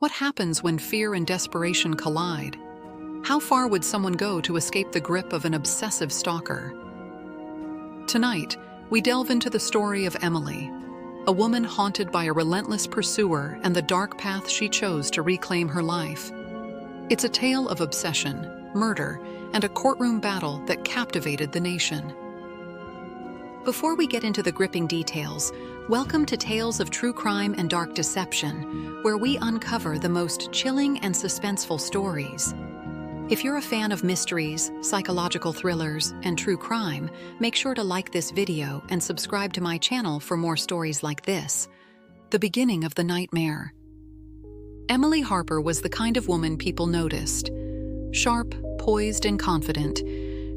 What happens when fear and desperation collide? How far would someone go to escape the grip of an obsessive stalker? Tonight, we delve into the story of Emily, a woman haunted by a relentless pursuer and the dark path she chose to reclaim her life. It's a tale of obsession, murder, and a courtroom battle that captivated the nation. Before we get into the gripping details, welcome to Tales of True Crime and Dark Deception, where we uncover the most chilling and suspenseful stories. If you're a fan of mysteries, psychological thrillers, and true crime, make sure to like this video and subscribe to my channel for more stories like this. The beginning of the nightmare. Emily Harper was the kind of woman people noticed. Sharp, poised, and confident,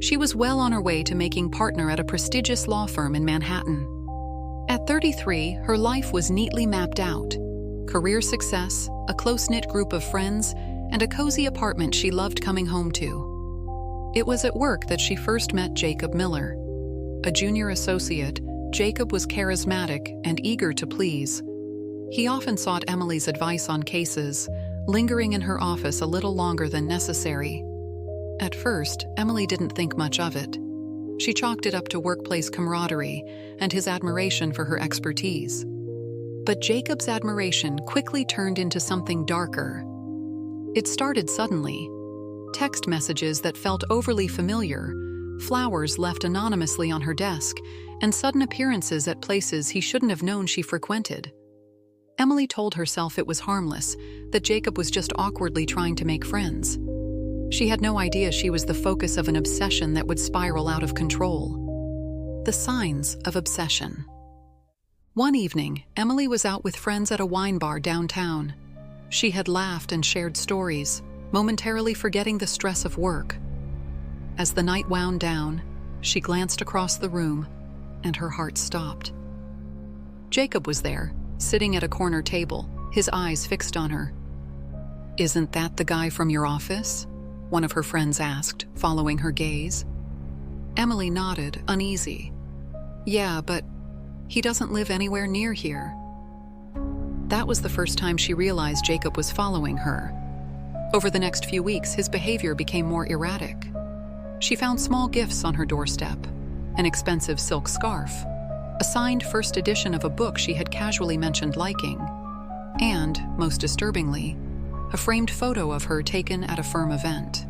she was well on her way to making partner at a prestigious law firm in Manhattan. At 33, her life was neatly mapped out. Career success, a close-knit group of friends, and a cozy apartment she loved coming home to. It was at work that she first met Jacob Miller. A junior associate, Jacob was charismatic and eager to please. He often sought Emily's advice on cases, lingering in her office a little longer than necessary. At first, Emily didn't think much of it. She chalked it up to workplace camaraderie and his admiration for her expertise. But Jacob's admiration quickly turned into something darker. It started suddenly. Text messages that felt overly familiar, flowers left anonymously on her desk, and sudden appearances at places he shouldn't have known she frequented. Emily told herself it was harmless, that Jacob was just awkwardly trying to make friends. She had no idea she was the focus of an obsession that would spiral out of control. The signs of obsession. One evening, Emily was out with friends at a wine bar downtown. She had laughed and shared stories, momentarily forgetting the stress of work. As the night wound down, she glanced across the room, and her heart stopped. Jacob was there, sitting at a corner table, his eyes fixed on her. "Isn't that the guy from your office?" one of her friends asked, following her gaze. Emily nodded, uneasy. "Yeah, but he doesn't live anywhere near here." That was the first time she realized Jacob was following her. Over the next few weeks, his behavior became more erratic. She found small gifts on her doorstep, an expensive silk scarf, a signed first edition of a book she had casually mentioned liking, and, most disturbingly, a framed photo of her taken at a firm event.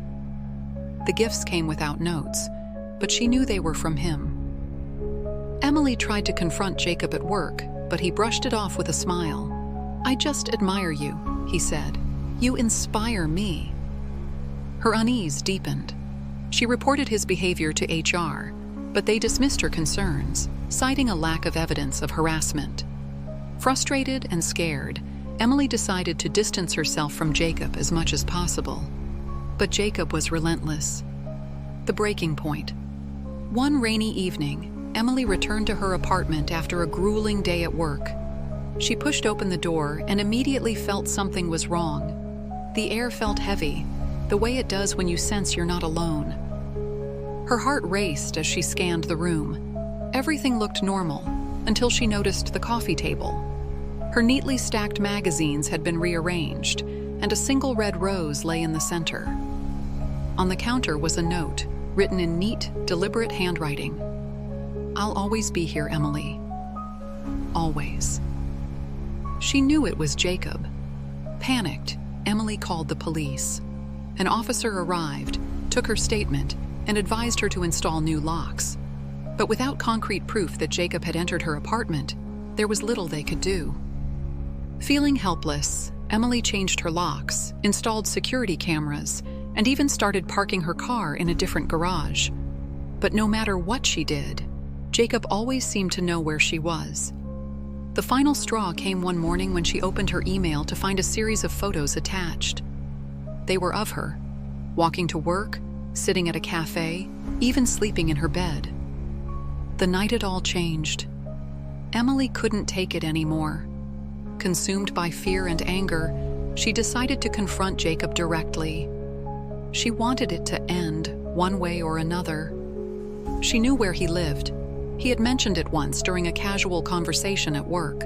The gifts came without notes, but she knew they were from him. Emily tried to confront Jacob at work, but he brushed it off with a smile. "I just admire you," he said. "You inspire me." Her unease deepened. She reported his behavior to HR, but they dismissed her concerns, citing a lack of evidence of harassment. Frustrated and scared, Emily decided to distance herself from Jacob as much as possible. But Jacob was relentless. The breaking point. One rainy evening, Emily returned to her apartment after a grueling day at work. She pushed open the door and immediately felt something was wrong. The air felt heavy, the way it does when you sense you're not alone. Her heart raced as she scanned the room. Everything looked normal, until she noticed the coffee table. Her neatly stacked magazines had been rearranged, and a single red rose lay in the center. On the counter was a note, written in neat, deliberate handwriting. "I'll always be here, Emily. Always." She knew it was Jacob. Panicked, Emily called the police. An officer arrived, took her statement, and advised her to install new locks. But without concrete proof that Jacob had entered her apartment, there was little they could do. Feeling helpless, Emily changed her locks, installed security cameras, and even started parking her car in a different garage. But no matter what she did, Jacob always seemed to know where she was. The final straw came one morning when she opened her email to find a series of photos attached. They were of her, walking to work, sitting at a cafe, even sleeping in her bed. The night it all changed. Emily couldn't take it anymore. Consumed by fear and anger, she decided to confront Jacob directly. She wanted it to end, one way or another. She knew where he lived. He had mentioned it once during a casual conversation at work.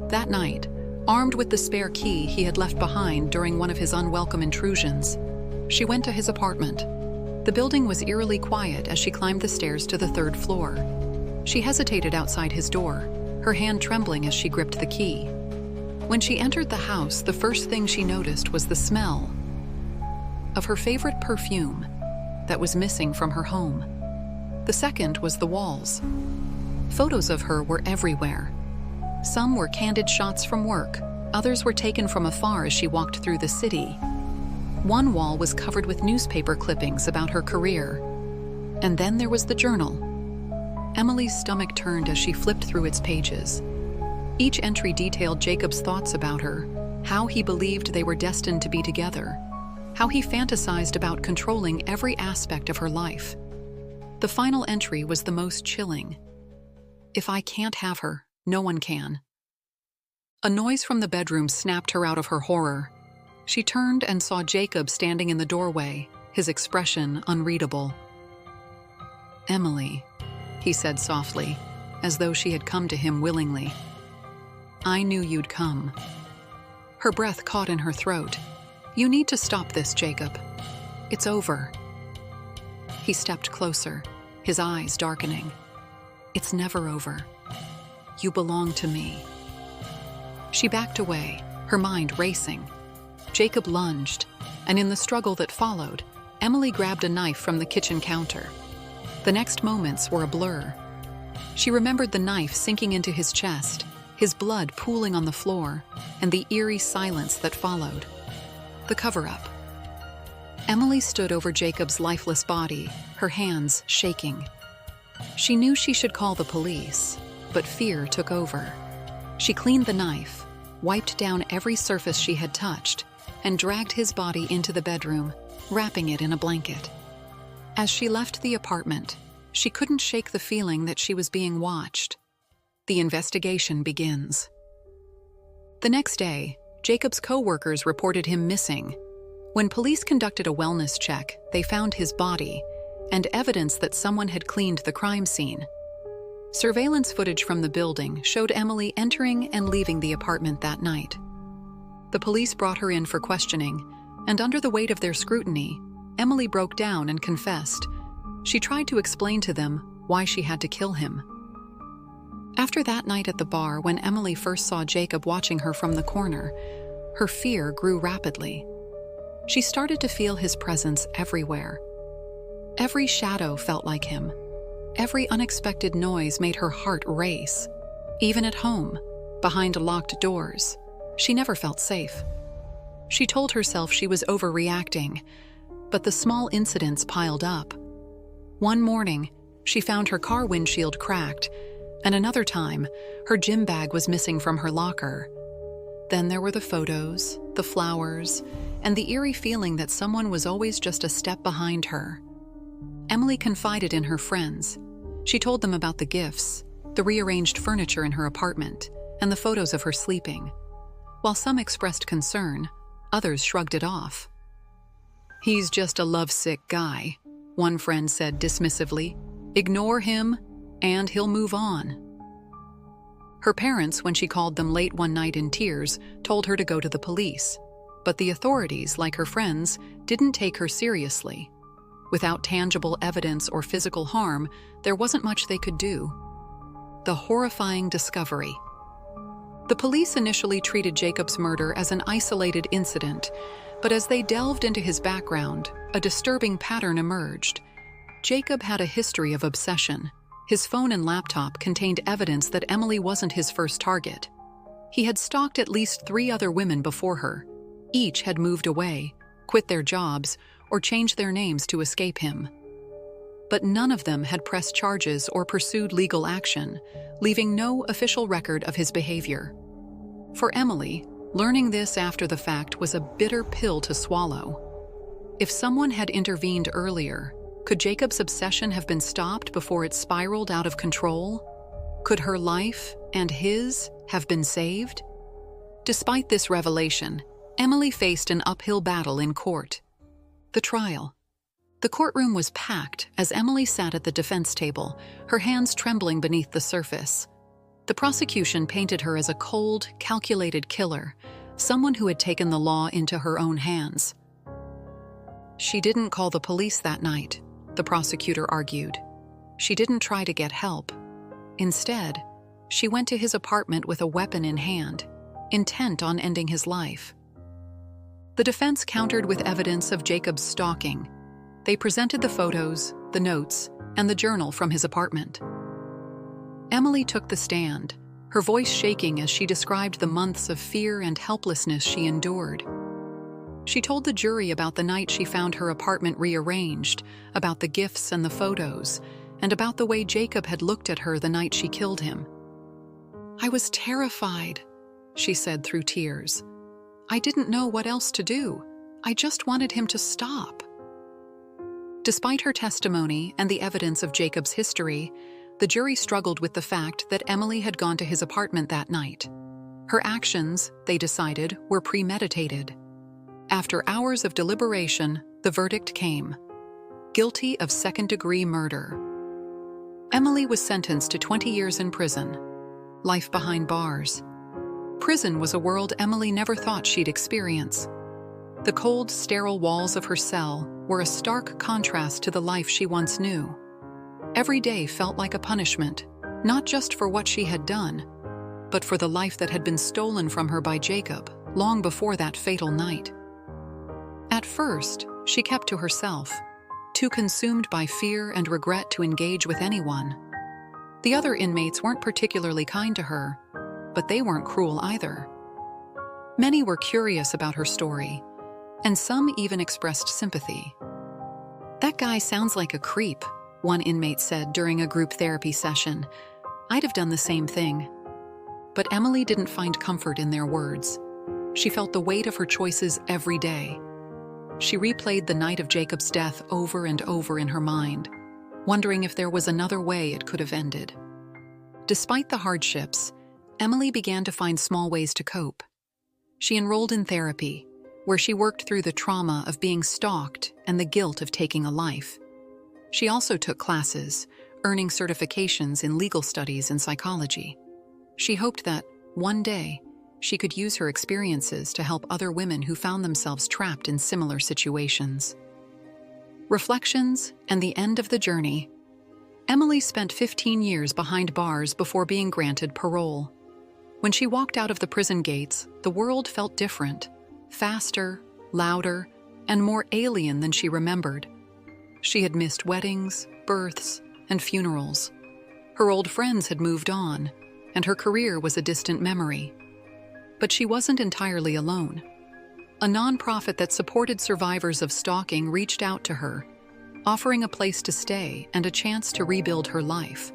That night, Armed with the spare key he had left behind during one of his unwelcome intrusions, she went to his apartment. The building was eerily quiet as she climbed the stairs to the 3rd floor. She hesitated outside his door, her hand trembling as she gripped the key. When she entered the house, the first thing she noticed was the smell of her favorite perfume that was missing from her home. The second was the walls. Photos of her were everywhere. Some were candid shots from work, others were taken from afar as she walked through the city. One wall was covered with newspaper clippings about her career. And then there was the journal. Emily's stomach turned as she flipped through its pages. Each entry detailed Jacob's thoughts about her, how he believed they were destined to be together, how he fantasized about controlling every aspect of her life. The final entry was the most chilling. "If I can't have her, no one can." A noise from the bedroom snapped her out of her horror. She turned and saw Jacob standing in the doorway, his expression unreadable. "Emily," he said softly, as though she had come to him willingly. "I knew you'd come." Her breath caught in her throat. "You need to stop this, Jacob. It's over." He stepped closer, his eyes darkening. "It's never over. You belong to me." She backed away, her mind racing. Jacob lunged, and in the struggle that followed, Emily grabbed a knife from the kitchen counter. The next moments were a blur. She remembered the knife sinking into his chest, his blood pooling on the floor, and the eerie silence that followed. The cover-up. Emily stood over Jacob's lifeless body, her hands shaking. She knew she should call the police, but fear took over. She cleaned the knife, wiped down every surface she had touched, and dragged his body into the bedroom, wrapping it in a blanket. As she left the apartment, she couldn't shake the feeling that she was being watched. The investigation begins. The next day, Jacob's co-workers reported him missing. When police conducted a wellness check, they found his body and evidence that someone had cleaned the crime scene. Surveillance footage from the building showed Emily entering and leaving the apartment that night. The police brought her in for questioning, and under the weight of their scrutiny, Emily broke down and confessed. She tried to explain to them why she had to kill him. After that night at the bar, when Emily first saw Jacob watching her from the corner, her fear grew rapidly. She started to feel his presence everywhere. Every shadow felt like him. Every unexpected noise made her heart race. Even at home, behind locked doors, she never felt safe. She told herself she was overreacting, but the small incidents piled up. One morning, she found her car windshield cracked, and another time, her gym bag was missing from her locker. Then there were the photos, the flowers, and the eerie feeling that someone was always just a step behind her. Emily confided in her friends. She told them about the gifts, the rearranged furniture in her apartment, and the photos of her sleeping. While some expressed concern, others shrugged it off. "He's just a lovesick guy," one friend said dismissively. "Ignore him, and he'll move on." Her parents, when she called them late one night in tears, told her to go to the police. But the authorities, like her friends, didn't take her seriously. Without tangible evidence or physical harm, there wasn't much they could do. The horrifying discovery. The police initially treated Jacob's murder as an isolated incident, but as they delved into his background, a disturbing pattern emerged. Jacob had a history of obsession. His phone and laptop contained evidence that Emily wasn't his first target. He had stalked at least 3 other women before her. Each had moved away, quit their jobs, or changed their names to escape him. But none of them had pressed charges or pursued legal action, leaving no official record of his behavior. For Emily, learning this after the fact was a bitter pill to swallow. If someone had intervened earlier, could Jacob's obsession have been stopped before it spiraled out of control? Could her life and his have been saved? Despite this revelation, Emily faced an uphill battle in court. The trial. The courtroom was packed as Emily sat at the defense table, her hands trembling beneath the surface. The prosecution painted her as a cold, calculated killer, someone who had taken the law into her own hands. She didn't call the police that night, the prosecutor argued. She didn't try to get help. Instead, she went to his apartment with a weapon in hand, intent on ending his life. The defense countered with evidence of Jacob's stalking. They presented the photos, the notes, and the journal from his apartment. Emily took the stand, her voice shaking as she described the months of fear and helplessness she endured. She told the jury about the night she found her apartment rearranged, about the gifts and the photos, and about the way Jacob had looked at her the night she killed him. "I was terrified," she said through tears. "I didn't know what else to do. I just wanted him to stop." Despite her testimony and the evidence of Jacob's history, the jury struggled with the fact that Emily had gone to his apartment that night. Her actions, they decided, were premeditated. After hours of deliberation, the verdict came: guilty of second-degree murder. Emily was sentenced to 20 years in prison, life behind bars. Prison was a world Emily never thought she'd experience. The cold, sterile walls of her cell were a stark contrast to the life she once knew. Every day felt like a punishment, not just for what she had done, but for the life that had been stolen from her by Jacob long before that fatal night. At first, she kept to herself, too consumed by fear and regret to engage with anyone. The other inmates weren't particularly kind to her, but they weren't cruel either. Many were curious about her story, and some even expressed sympathy. "That guy sounds like a creep," one inmate said during a group therapy session. "I'd have done the same thing." But Emily didn't find comfort in their words. She felt the weight of her choices every day. She replayed the night of Jacob's death over and over in her mind, wondering if there was another way it could have ended. Despite the hardships, Emily began to find small ways to cope. She enrolled in therapy, where she worked through the trauma of being stalked and the guilt of taking a life. She also took classes, earning certifications in legal studies and psychology. She hoped that, one day, she could use her experiences to help other women who found themselves trapped in similar situations. Reflections and the end of the journey. Emily spent 15 years behind bars before being granted parole. When she walked out of the prison gates, the world felt different, faster, louder, and more alien than she remembered. She had missed weddings, births, and funerals. Her old friends had moved on, and her career was a distant memory. But she wasn't entirely alone. A nonprofit that supported survivors of stalking reached out to her, offering a place to stay and a chance to rebuild her life.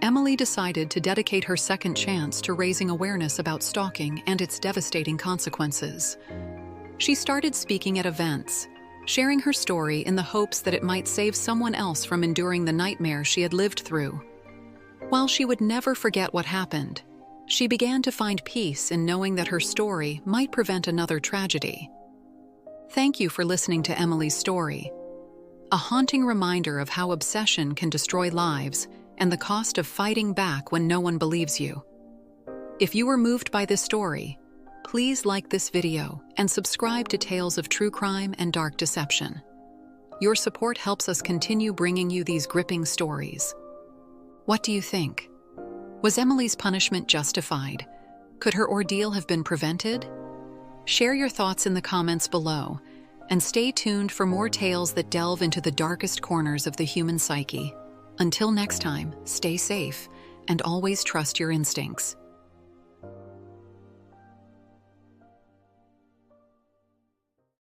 Emily decided to dedicate her second chance to raising awareness about stalking and its devastating consequences. She started speaking at events, sharing her story in the hopes that it might save someone else from enduring the nightmare she had lived through. While she would never forget what happened, she began to find peace in knowing that her story might prevent another tragedy. Thank you for listening to Emily's story, a haunting reminder of how obsession can destroy lives and the cost of fighting back when no one believes you. If you were moved by this story, please like this video and subscribe to Tales of True Crime and Dark Deception. Your support helps us continue bringing you these gripping stories. What do you think? Was Emily's punishment justified? Could her ordeal have been prevented? Share your thoughts in the comments below, and stay tuned for more tales that delve into the darkest corners of the human psyche. Until next time, stay safe and always trust your instincts.